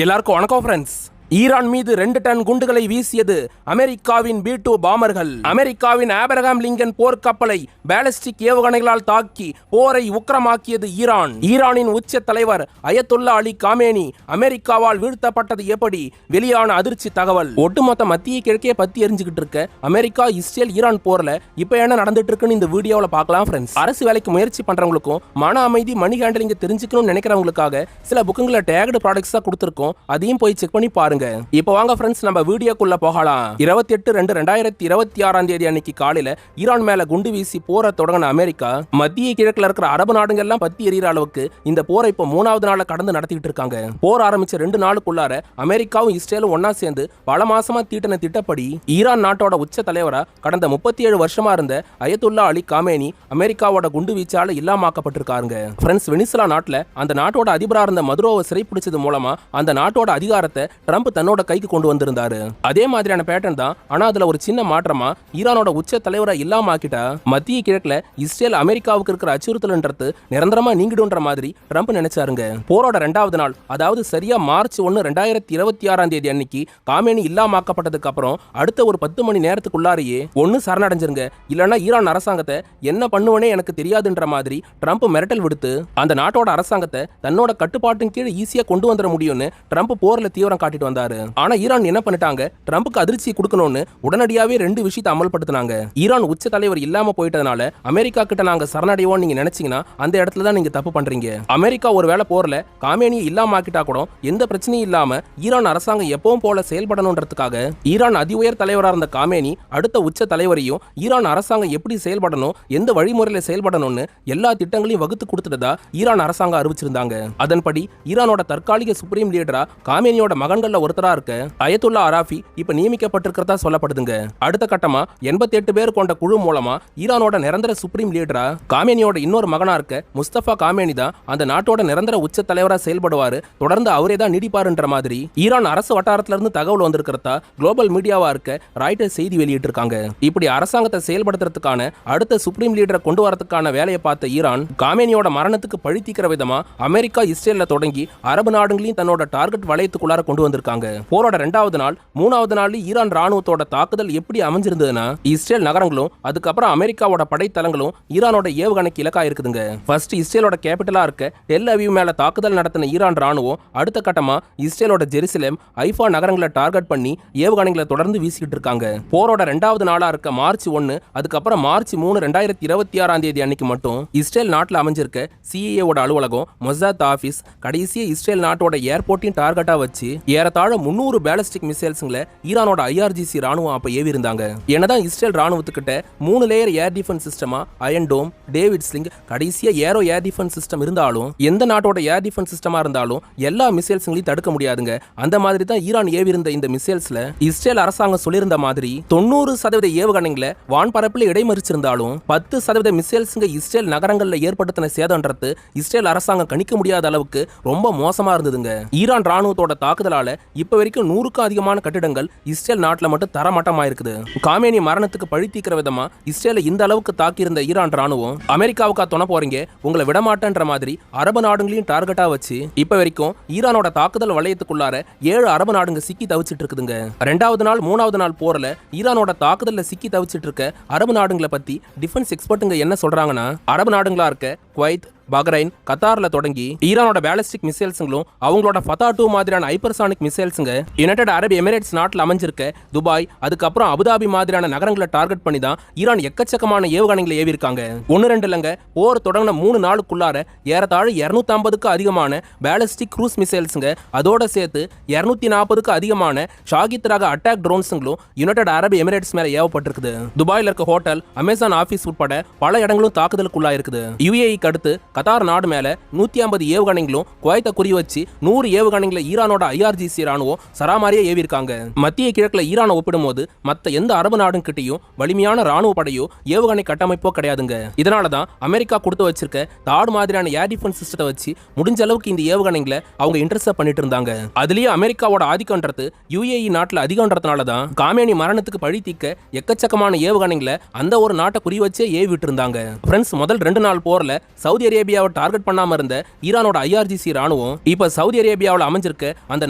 எல்லாருக்கும் வணக்கம் friends. Iran மீது 2 டன் குண்டுகளை வீசியது அமெரிக்காவின் B-2 பாமர்கள். அமெரிக்காவின் ஆபிரகாம் லிங்கன் போர்க்கப்பலை பாலிஸ்டிக் ஏவுகணைகளால் தாக்கி போரை உக்கிரமாக்கியது ஈரான். ஈரானின் உச்ச தலைவர் அயத்துல்லா அலி காமேனி அமெரிக்காவால் வீழ்த்தப்பட்டது எப்படி? வெளியான அதிர்ச்சி தகவல். ஒட்டுமொத்த மத்திய கிழக்கே பத்தி எரிஞ்சுக்கிட்டு இருக்க அமெரிக்கா இஸ்ரேல் ஈரான் போர்ல இப்ப என்ன நடந்துட்டு இருக்குன்னு இந்த வீடியோவில் பார்க்கலாம் ஃப்ரெண்ட்ஸ். அரசு வேலைக்கு முயற்சி பண்றவங்களுக்கும் மன அமைதி மணி ஹேண்டலிங் தெரிஞ்சுக்கணும்னு நினைக்கிறவங்களுக்காக சில புக்குங்களை டேக்டு ப்ராடக்ட்ஸ் தான் கொடுத்துருக்கோம். அதையும் போய் செக் பண்ணி பாருங்க. இப்போ வாங்க ஃப்ரெண்ட்ஸ், நம்ம வீடியோக்குள்ள போகலாம். 28/2/2026 அன்னைக்கு காலையில ஈரான் மேல குண்டு வீசி போரை தொடங்கின அமெரிக்கா மத்திய கிழக்குல இருக்கிற அரபு நாடுகள் எல்லாம் பத்தி எரியிற அளவுக்கு இந்த போரை இப்போ 3வது நாள கடந்து நடத்திட்டு இருக்காங்க. போர் ஆரம்பிச்ச 2 நாளுக்குள்ளார அமெரிக்காவும் இஸ்ரேலும் ஒன்னா சேர்ந்து பல மாசமா தீட்டின திட்டப்படி ஈரான் நாட்டோட உச்ச தலைவரா கடந்த 37 வருஷமா இருந்த அயத்துல்லா அலி காமேனி அமெரிக்காவோட குண்டு வீச்சால இல்லாமக்கப்பட்டிருக்காருங்க. ஃப்ரெண்ட்ஸ், வெனிசுலா நாட்டுல அந்த நாட்டோட அதிபரா இருந்த மதுரோவை சிறைப்பிடிச்சது மூலமா அந்த நாட்டோட அதிகாரத்தை ட்ரம்ப் தன்னோட கைக்கு கொண்டு வந்திருந்தாரு. அதே மாதிரியான பேட்டர்ன் தான். ஆனா அதுல ஒரு சின்ன மாற்றமா ஈரானோட உச்ச தலைவரை இல்லாம ஆக்கிட்டா மத்திய கிழக்குல இஸ்ரேல் அமெரிக்காவுக்கு இருக்கிற அச்சுறுத்தல்ன்றது நிரந்தரமா நீங்கிடுன்ற மாதிரி ட்ரம்ப் நினைச்சாருங்க. போரோட 2வது நாள், அதாவது சரியா மார்ச் 1, 2026 அன்னைக்கு காமேனி இல்லாமக்கப்பட்டதுக்கு அப்புறம் அடுத்த ஒரு 10 மணி நேரத்துக்குள்ளாரையே ஒன்னு சரணடைஞ்சிருங்க, இல்லன்னா ஈரான் அரசாங்கத்தை என்ன பண்ணுவனே எனக்கு தெரியாதுன்ற மாதிரி ட்ரம்ப் மிரட்டல் விடுத்து அந்த நாட்டோட அரசாங்கத்தை தன்னோட கட்டுப்பாட்டின் கீழ் ஈஸியா கொண்டு வந்துட முடியும்னு ட்ரம்ப் போர்ல தீவிரம் காட்டிட்டு வந்தாரு. ஆனா ஈரான் என்ன பண்ணிட்டாங்க, ட்ரம்புக்கு அதிர்ச்சி கொடுக்கணும்னு உடனடியாவே 2 விஷயத்தை அமல்படுத்தினாங்க. ஈரான் உச்ச தலைவர் இல்லாம போயிட்டதுனால அமெரிக்கா கிட்ட நாங்க சரணடைவோம் நீங்க நினைச்சீங்கன்னா அந்த இடத்துல தான் நீங்க தப்பு பண்றீங்க. அமெரிக்கா ஒருவேளை போர்ல காமேனியை இல்லாம ஆக்கிட்டா கூட எந்த பிரச்சனையும் இல்லாம ஈரான் அரசாங்கம் எப்பவும் போல செயல்படணும்ன்றதுக்காக ஈரான் அதி உயர் தலைவராக இருந்த காமேனி அடுத்த உச்ச தலைவரையும் ஈரான் அரசாங்கம் எப்படி செயல்படணும், எந்த வழிமுறையில செயல்படணும்னு எல்லா திட்டங்களையும் வகுத்து கொடுத்துட்டதா ஈரான் அரசாங்கம் அறிவிச்சிருந்தாங்க. அதன்படி ஈரானோட தற்காலிக சுப்ரீம் லீடரா காமேனியோட மகன்கள்ல ஒருத்தரா இருக்க அயத்துல்லா அராஃபி இப்ப நியமிக்கப்பட்டிருக்கிறதா சொல்லப்படுதுங்க. அடுத்த கட்டமா 88 பேர் கொண்ட குழு மூலமா ஈரானோட நிரந்தர சுப்ரீம் லீடரா காமேனியோட இன்னொரு மகனா இருக்க முஸ்தபா காமேனி தான் அந்த நாட்டோட நிரந்தர உச்ச தலைவரா செயல்படுவாரு, தொடர்ந்து அவரே தான் நீடிப்பாருன்ற மாதிரி ஈரான் அரசு வட்டாரத்துல இருந்து தகவல் வந்திருக்கிறதா குளோபல் மீடியாவா இருக்க ராய்டர்ஸ் செய்தி வெளியிட்டு இருக்காங்க. இப்படி அரசாங்கத்தை செயல்படுத்துறதுக்கான அடுத்த சுப்ரீம் லீடரை கொண்டு வரதுக்கான வேலையை பார்த்த ஈரான் காமேனியோட மரணத்துக்கு பழி தீக்கிற விதமா அமெரிக்கா இஸ்ரேல்ல தொடங்கி அரபு நாடுகளையும் தன்னோட டார்கெட் வளையத்துக்குள்ளார கொண்டு வந்திருக்காங்க. போரோட 2வது நாள் 3வது நாள் ஈரான் ராணுவத்தோட தாக்குதல் எப்படி அமைஞ்சிருந்ததுன்னா இஸ்ரேல் நகரங்களும் அதுக்கப்புறம் அமெரிக்காவோட படைத்தளங்களும் ஈரானோட ஏவுகணைக்கு இலக்கா இருக்குதுங்க. ஃபர்ஸ்ட் இஸ்ரேலோட கேபிட்டலா இருக்க டெல் அவீவ் மேல தாக்குதல் நடத்தின ஈரான் ராணுவம் அடுத்த கட்டமா இஸ்ரேலோட ஜெருசலேம், ஐஃபா நகரங்களை டார்கெட் பண்ணி ஏவுகணைகளை தொடர்ந்து வீசிட்டு இருக்காங்க. போரோட 2வது நாளா இருக்க மார்ச் 1 அதுக்கப்புறம் மார்ச் 3, 2026 அன்னைக்கு மட்டும் இஸ்ரேல் நாட்டில் அமைஞ்சிருக்க CIA ஓட அலுவலகம், மொசாத் ஆபீஸ், கடைசியா இஸ்ரேல் நாட்டோட ஏர்போர்ட்டையும் டார்கெட்டா வச்சு ஏறத்தாழ 300 பாலிஸ்டிக் மிசைல்ஸ்களை ஈரானோட IRGC ராணுவம் அப்ப ஏவி இருந்தாங்க. என்னதான் இஸ்ரேல் ராணுவத்துக்கிட்ட 3 லேயர் ஏர் டிஃபென்ஸ் சிஸ்டமா அயன் டோம், டேவிட் ஸ்லிங், கடைசியா ஏரோ ஏர் டிஃபென்ஸ் சிஸ்டம் இருந்தாலும் எந்த நாட்டோட ஏர் டிஃபென்ஸ் சிஸ்டமா இருந்தாலும் எல்லா மிசைல்ஸ்களையும் தடுக்க முடியாதுங்க. அந்த மாதிரி தான் ஈரான் ஏவி இருந்த இந்த மிசைல்ஸ்ல இஸ்ரேல் அரசாங்கம் சொல்லியிருந்த மாதிரி 90% ஏவுகணைகளை வான்பரப்புல இடைமறிச்சிருந்தாலும் 10% மிசைல்ஸ்ங்க இஸ்ரேல் நகரங்கள்ல ஏற்படுத்தின சேதம்ன்றது இஸ்ரேல் அரசாங்கம் கணிக்க முடியாத அளவுக்கு ரொம்ப மோசமா இருந்ததுங்க. ஈரான் ராணுவத்தோட தாக்குதலால இப்ப வரைக்கும் 100க்கும் அதிகமான கட்டிடங்கள் இஸ்ரேல் நாட்டுல மட்டும் தரமட்டமா இருக்குது. காமேனி மரணத்துக்கு பழி தீக்கிற விதமா இஸ்ரேலை இந்த அளவுக்கு தாக்கியிருந்த ஈரான் ராணுவம் அமெரிக்காவுக்கா துணை போறீங்க, உங்களை விடமாட்டேன்ற மாதிரி அரபு நாடுகளையும் டார்கெட்டா வச்சு இப்ப வரைக்கும் ஈரானோட தாக்குதல் வளையத்துக்குள்ளார 7 அரபு நாடுங்க சிக்கி தவிச்சிட்டு இருக்குதுங்க. 2வது நாள் 3வது நாள் போர்ல ஈரானோட தாக்குதல்ல சிக்கி தவிச்சிட்டு இருக்க அரபு நாடுகளை பத்தி டிஃபென்ஸ் எக்ஸ்பர்ட்டுங்க என்ன சொல்றாங்கன்னா, அரபு நாடுகளா இருக்க குவைத், பஹ்ரைன், கத்தார்ல தொடங்கி ஈரானோட பாலிஸ்டிக் மிசைல்ஸ்ங்களும் அவங்களோட ஃபதா 2 மாதிரியான ஹைப்பர்சானிக் மிசைல்ஸ்ங்க யுனைடெட் அரபு எமிரேட்ஸ் நாட்டில் அமைஞ்சிருக்க துபாய், அதுக்கப்புறம் அபுதாபி மாதிரியான நகரங்களை டார்கெட் பண்ணி தான் ஈரான் எக்கச்சக்கமான ஏவுகணைகளை ஏவி இருக்காங்க. 1-2 இல்லங்க, போர் தொடங்கின 3 நாளுக்குள்ளார ஏறத்தாழ 250க்கு அதிகமான பாலிஸ்டிக் க்ரூஸ் மிசைல்ஸ்ங்க, அதோட சேர்த்து 240க்கு அதிகமான ஷாகித் ரக அட்டாக் ட்ரோன்ஸுங்களும் யுனைடெட் அரபு எமிரேட்ஸ் மேல ஏவப்பட்டிருக்குது. துபாயில இருக்க ஹோட்டல், அமேசான் ஆபீஸ் உட்பட பல இடங்களும் தாக்குதலுக்குள்ளா இருக்குது. UAE அடுத்து கத்தார் நாடு மேல 150 ஏவுகணைகளும் குவைத்தை குறி வச்சு 100 ஏவுகணைகளை ஈரானோட IRGC ராணுவம் சராமாரியா ஏவி இருக்காங்க. மத்திய கிழக்குல ஈரானை ஒப்பிடும்போது மத்த எந்த அரபு நாடும் கிட்டையும் வலிமையான ராணுவ படையோ ஏவுகணை கட்டமைப்போ கிடையாதுங்க. இதனாலதான் அமெரிக்கா கொடுத்து வச்சிருக்க தாடு மாதிரியான ஏர் டிஃபென்ஸ் சிஸ்டத்தை வச்சு முடிஞ்ச அளவுக்கு இந்த ஏவுகணைகளை அவங்க இன்டர்செப்ட் பண்ணிட்டு இருந்தாங்க. அதுலயே அமெரிக்காவோட ஆதிக்கம்ன்றது UAE நாட்டுல அதிகம்ன்றதுனாலதான் காமேனி மரணத்துக்கு பழி தீக்க எக்கச்சக்கமான ஏவுகணைகளை அந்த ஒரு நாட்டை குறி வச்சே ஏவி விட்டு இருந்தாங்க. ஃப்ரெண்ட்ஸ், முதல் 2 நாள் போர்ல சவுதி அரேபியாவை டார்கெட் பண்ணாம இருந்த ஈரானோட IRGC ராணுவம் இப்ப சவுதி அரேபியாவில் அமைஞ்சிருக்க அந்த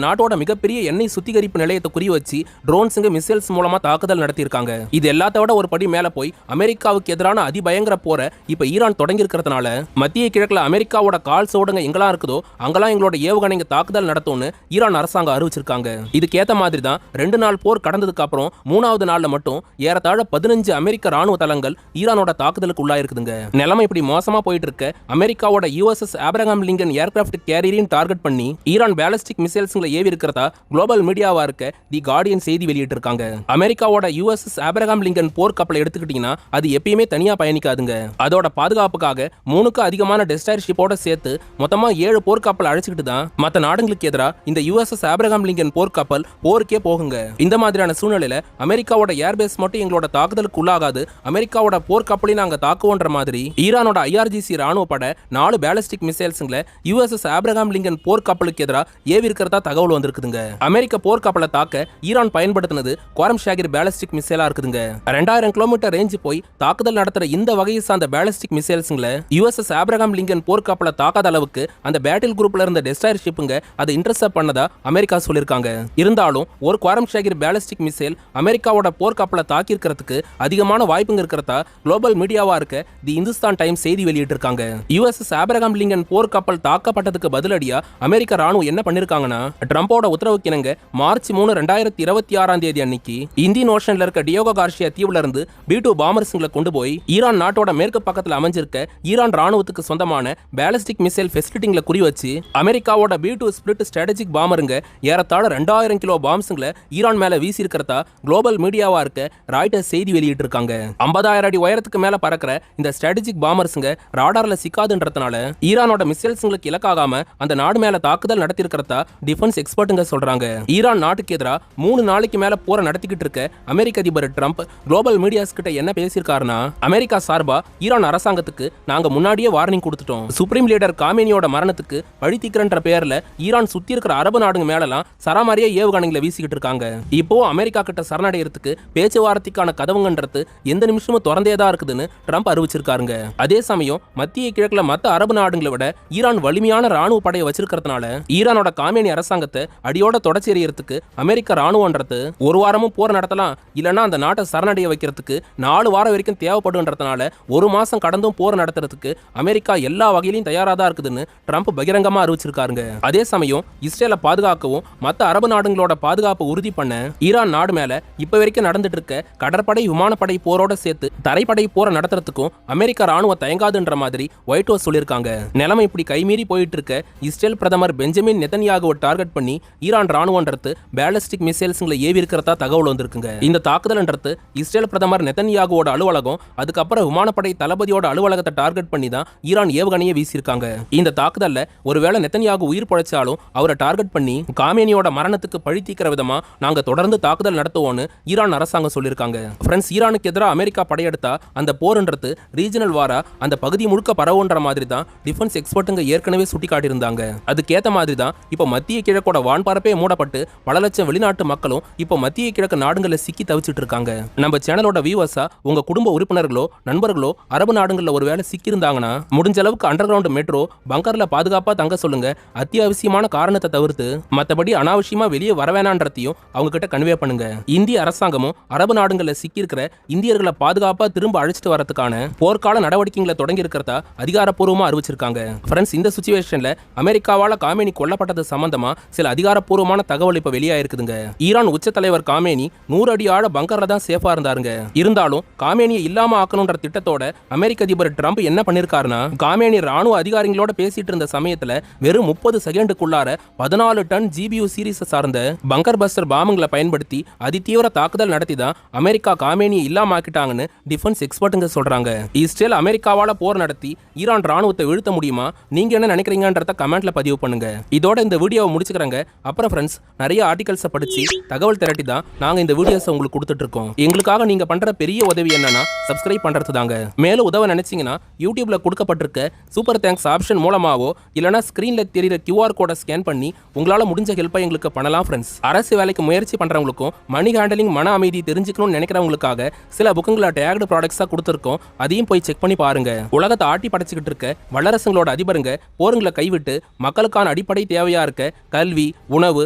நாட்டோட மிகப்பெரிய எண்ணெய் சுத்திகரிப்பு நிலையத்தை குறி வச்சு ட்ரோன்ஸுங்க மிசைல்ஸ் மூலமா தாக்குதல் நடத்தியிருக்காங்க. இது எல்லாத்தோட ஒரு படி மேல போய் அமெரிக்காவுக்கு எதிரான அதிபயங்கர போரை இப்ப ஈரான் தொடங்கி இருக்கிறதுனால மத்திய கிழக்குல அமெரிக்காவோட கால் சோடுங்க எங்கெல்லாம் இருக்குதோ அங்கெல்லாம் எங்களோட ஏவுகணைங்க தாக்குதல் நடத்தும்னு ஈரான் அரசாங்கம் அறிவிச்சிருக்காங்க. இதுக்கேத்த மாதிரி தான் 2 நாள் போர் கடந்ததுக்கு அப்புறம் 3வது நாள்ல மட்டும் ஏறத்தாழ 15 அமெரிக்க ராணுவ தளங்கள் ஈரானோட தாக்குதலுக்கு உள்ளாயிருக்குதுங்க. நிலைமை இப்படி மோசமா போயிட்டு இருக்க அமெரிக்காவோட USS ஆப்ரஹாம் லிங்கன் ஏர்கிராஃப்ட் கேரியரையும் டார்கெட் பண்ணி ஈரான் பேலிஸ்டிக் மிசைல்ஸ்களை ஏவி இருக்கிறதா குளோபல் மீடியாவா இருக்க தி கார்டியன் செய்தி வெளியிட்டு இருக்காங்க. அமெரிக்காவோட USS ஆப்ரஹாம் லிங்கன் போர் கப்பலை எடுத்துக்கிட்டீங்கன்னா அது எப்பயுமே தனியா பயணிக்காதுங்க. அதோட பாதுகாப்புக்காக 3க்கு அதிகமான டெஸ்ட்ராயர் ஷிப்போட சேர்த்து மொத்தமா 7 போர்க்கப்பல் அழைச்சிக்கிட்டு தான் மற்ற நாடுகளுக்கு எதிராக இந்த USS ஆப்ரஹாம் லிங்கன் போர்க்கப்பல் போருக்கே போகுங்க. இந்த மாதிரியான சூழ்நிலையில அமெரிக்காவோட ஏர்பேஸ் மட்டும் எங்களோட தாக்குதலுக்கு உள்ளாகாது, அமெரிக்காவோட போர்க்கப்பலையும் நாங்க தாக்குவோன்ற மாதிரி ஈரானோட IRGC ராணுவ படை 4 பேலிஸ்டிக் மிசைல்ஸ்ங்களை USS ஆப்ரஹாம் லிங்கன் போர்க்கப்பலுக்கு எதிராக ஏவி இருக்கிறதா தகவல் வந்திருக்குதுங்க. அமெரிக்க போர்க்கப்பலை தாக்க ஈரான் பயன்படுத்தினது குவாரம் ஷாகிர் பேலிஸ்டிக் மிசைலா இருக்குதுங்க. 2000 கிலோமீட்டர் ரேஞ்சு போய் தாக்குதல் நடத்துற இந்த வகையை சார்ந்த பேலிஸ்டிக் மிசைல்ஸ்ங்களை USS ஆப்ரஹாம் லிங்கன் போர்க்கப்பலை தாக்காத அளவுக்கு அந்த பேட்டில் குரூப்ல இருந்த டெஸ்ட்ராயர் ஷிப்புங்க அதை இன்டர்செப்ட் பண்ணதா அமெரிக்கா சொல்லியிருக்காங்க. இருந்தாலும் ஒரு குவாரம் ஷாகிர் பேலிஸ்டிக் மிசைல் அமெரிக்காவோட போர்க்கப்பலை தாக்கியிருக்கிறதுக்கு அதிகமான வாய்ப்புங்க இருக்கிறதா குளோபல் மீடியாவா இருக்க தி இந்துஸ்தான் டைம்ஸ் செய்தி வெளியிட்டு இருக்காங்க. USS ஆப்ரஹாம் லிங்கன் போர்க்கப்பல் தாக்கப்பட்டதுக்கு பதிலடியா அமெரிக்க ராணுவம் என்ன பண்ணிருக்காங்கன்னா ட்ரம்போட உத்தரவுக்கு இணங்க மார்ச் 3, 2026 அன்னைக்கு இந்தியன் ஓஷன்ல இருக்க டியோகோ கார்ஷியா தீவுல இருந்து B-2 பாம்பர்ஸ்களை கொண்டு போய் ஈரான் நாட்டோட மேற்கு பக்கத்துல அமைஞ்சிருக்க ஈரான் ராணுவத்துக்கு சொந்தமான பேலிஸ்டிக் மிசைல் ஃபெசிலிட்டிங்களை குறி வச்சு அமெரிக்காவோட B-2 ஸ்பிளிட் ஸ்ட்ராட்டஜிக் பாம்பருங்க ஏறத்தாழ 2000 கிலோ பாம்ஸ்களை ஈரான் மேல வீசி இருக்கிறதா குளோபல் மீடியாவா இருக்க ராய்டர்ஸ் செய்தி வெளியிட்டு இருக்காங்க. 50,000 அடி உயரத்துக்கு மேல பறக்கிற இந்த ஸ்ட்ராட்டஜிக் பாம்பர்ஸ்ங்க ராடார்ல சிக்காதுன்றதுனால ஈரானோட மிசைல்ஸ்ங்களுக்கு இலக்காகாம அந்த நாடு மேல தாக்குதல் நடத்தி இருக்கிறதா டிஃபென்ஸ் எக்ஸ்பர்ட்டுங்க சொல்றாங்க. ஈரான் நாட்டுக்கு எதிராக 3 நாளைக்கு மேல போரை நடத்திக்கிட்டு இருக்க அமெரிக்க அதிபர் ட்ரம்ப் குளோபல் மீடியாஸ் கிட்ட என்ன பேசியிருக்காருன்னா அமெரிக்கா சார்பா ஈரான் அரசாங்கத்துக்கு நாங்க முன்னாடியே வார்னிங் கொடுத்துட்டோம். சுப்ரீம் லீடர் காமேனியோட மரணத்துக்கு பழி தீர்க்கிற பேர்ல ஈரான் சுத்தி இருக்கிற அரபு நாடுங்க மேலலாம் சராமாரியா ஏவுகணைகளை வீசிக்கிட்டு இருக்காங்க. இப்போ அமெரிக்கா கிட்ட சரணடைகிறதுக்கு பேச்சுவார்த்தைக்கான கதவுங்கன்றது எந்த நிமிஷமும் திறந்தே தான் இருக்குதுன்னு ட்ரம்ப் அறிவிச்சிருக்காருங்க. அதே சமயம் மத்திய கிழக்குல மத்த அரபு நாடுகளை விட ஈரான் வலிமையான ராணுவ படையை வச்சிருக்கிறதுனால ஈரானோட காமேனி அரசாங்கத்தை அடியோட தொடச்சி எறியறதுக்கு அமெரிக்க ராணுவன்றது ஒரு வாரமும் போர் நடத்தலாம், இல்லைன்னா அந்த நாட்டை சரணடைய வைக்கிறதுக்கு 4 வாரம் வரைக்கும் தேவைப்படுன்றதுனால 1 மாசம் கடந்தும் போர் நடத்துறதுக்கு அமெரிக்கா எல்லா வகையிலும் தயாரா தான் இருக்குதுன்னு ட்ரம்ப் பகிரங்கமா அறிவிச்சிருக்காருங்க. அதே சமயம் இஸ்ரேலை பாதுகாக்கவும் மற்ற அரபு நாடுகளோட பாதுகாப்பு உறுதி பண்ண ஈரான் நாடு மேல இப்ப வரைக்கும் நடந்துட்டு இருக்க கடற்படை விமானப்படை போரோட சேர்த்து தரைப்படை போரை நடத்துறதுக்கும் அமெரிக்க ராணுவம் தயங்காதுன்ற மாதிரி ஒயிட் ஹவுஸ் சொல்லியிருக்காங்க. நிலைமை இப்படி கைமீறி போயிட்டு இருக்க இஸ்ரேல் பிரதமர் பெஞ்சமின் நெதன்யாகுவை டார்கெட் பண்ணி ஈரான் ராணுவன்றது பேலிஸ்டிக் மிசைல்ஸ்களை ஏவி இருக்கிறதா தகவல் வந்திருக்குங்க. இந்த தாக்குதல்ன்றது இஸ்ரேல் பிரதமர் நெதன்யாகுவோட அலுவலகம் அதுக்கப்புறம் விமானப்படை தளபதியோட அலுவலகத்தை டார்கெட் பண்ணி தான் ஈரான் ஏவுகணையை வீசியிருக்காங்க. இந்த தாக்குதல்ல ஒருவேளை நெதன்யாகு உயிர் பழைச்சாலும் அவரை டார்கெட் பண்ணி காமேனியோட மரணத்துக்கு பழி தீர்க்கிற விதமா நாங்க தொடர்ந்து தாக்குதல் நடத்துவோம்னு ஈரான் அரசாங்கம் சொல்லியிருக்காங்க. ஃப்ரெண்ட்ஸ், ஈரானுக்கு எதிராக அமெரிக்கா படையெடுத்தா அந்த போர்ன்றது ரீஜனல் வாரா அந்த பகுதி முழுக்க பரவுன்ற மாதிரி தான் டிஃபென்ஸ் எக்ஸ்பர்ட்டுங்க ஏற்கனவே சுட்டி காட்டியிருந்தாங்க. அதுக்கேற்ற மாதிரி தான் இப்போ மத்திய கிழக்கோட வான்பரப்பே மூடப்பட்டு பல லட்சம் வெளிநாட்டு மக்களும் இப்போ மத்திய கிழக்கு நாடுகளில் சிக்கி தவிச்சிட்டு இருக்காங்க. நம்ம சேனலோட வியூவர்ஸா உங்க குடும்ப உறுப்பினர்களோ நண்பர்களோ அரபு நாடுகளில் ஒருவேளை சிக்கியிருந்தாங்கன்னா முடிஞ்ச அளவுக்கு அண்டர் கிரவுண்ட் மெட்ரோ பங்கர்ல பாதுகாப்பா தங்க சொல்லுங்க. அத்தியாவசியமான காரணத்தை தவிர்த்து மற்றபடி அனாவசியமா வெளியே வரவேணான்றதையும் அவங்க கிட்ட கன்வே பண்ணுங்க. இந்திய அரசாங்கமும் அரபு நாடுகளில் சிக்கியிருக்கிற இந்தியர்களை பாதுகாப்பா திரும்ப அழைச்சிட்டு வரதுக்கான போர்க்கால நடவடிக்கைகளை தொடங்கி இருக்கிறதா அதிகாரப்பூர்வமா அறிவிச்சிருக்காங்க. ஃப்ரெண்ட்ஸ், இந்த சிச்சுவேஷன்ல அமெரிக்காவால காமேனி கொல்லப்பட்டது சம்பந்தமா சில அதிகாரப்பூர்வமான தகவல் இப்ப வெளியாயிருக்குதுங்க. ஈரான் உச்ச தலைவர் காமேனி 100 அடி ஆழ பங்கர்ல தான் சேஃபா இருந்தாருங்க. இருந்தாலும் காமேனியை இல்லாம ஆக்கணும்ன்ற திட்டத்தோட அமெரிக்க அதிபர் ட்ரம்ப் என்ன பண்ணிருக்காருன்னா காமேனி ராணுவ அதிகாரிகளோட பேசிட்டு இருந்த சமயத்துல வெறும் 30 செகண்டுக்குள்ளார 14 டன் GBU சீரிஸ் சார்ந்த பங்கர் பஸ்டர் பாம்புகளை பயன்படுத்தி அதிதீவிர தாக்குதல் நடத்தி தான் அமெரிக்கா காமேனியை இல்லாம ஆக்கிட்டாங்கன்னு டிஃபென்ஸ் எக்ஸ்பர்ட்டுங்க சொல்றாங்க. இஸ்ரேல் அமெரிக்காவால போர் நடத்தி ஈரான் ராணுவத்தை வீழ்த்த முடியுமா? நீங்க என்ன நினைக்கிறீங்கன்றத கமெண்ட்ல பதிவு பண்ணுங்க. இதோட இந்த வீடியோவை முடிச்சுக்கிறேங்க. அப்புறம் ஃப்ரெண்ட்ஸ், நிறைய ஆர்டிகல்ஸை படிச்சு தகவல் திரட்டி தான் நாங்க இந்த வீடியோஸை உங்களுக்கு கொடுத்துட்டு இருக்கோம். எங்களுக்காக நீங்க பண்ற பெரிய உதவி என்னன்னா சப்ஸ்கிரைப் பண்றது தாங்க. மேலும் உதவ நினைச்சீங்கன்னா யூடியூப்ல கொடுக்கப்பட்டிருக்க சூப்பர் தேங்க்ஸ் ஆப்ஷன் மூலமாவோ இல்லனா ஸ்கிரீன்ல தெரியுற QR கோடை ஸ்கேன் பண்ணி உங்களால முடிஞ்ச ஹெல்ப்பை எங்களுக்கு பண்ணலாம். ஃப்ரெண்ட்ஸ், அரசு வேலைக்கு முயற்சி பண்றவங்களுக்கும் மணி ஹேண்டலிங் மன அமைதி தெரிஞ்சுக்கணும்னு நினைக்கிறவங்களுக்காக சில புக்குங்களை டேக்டு ப்ராடக்ட்ஸா கொடுத்துருக்கோம். அதையும் போய் செக் பண்ணி பாருங்க. உலகத்தை ஆட்டி படைச்சுக்கிட்டு இருக்க வல்லரசுங்களோட அதிபருங்க போருங்களை கைவிட்டு மக்களுக்கான அடிப்படை தேவையா இருக்க கல்வி, உணவு,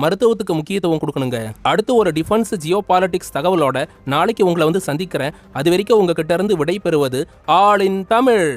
மருத்துவத்துக்கு முக்கியத்துவம் கொடுக்கணுங்க. அடுத்து ஒரு டிஃபென்ஸ் ஜியோ பாலிடிக்ஸ் தகவலோட நாளைக்கு உங்களை வந்து சந்திக்கிறேன். அது வரைக்கும் உங்ககிட்ட இருந்து விடை பெறுவது ஆல் இன் தமிழ்.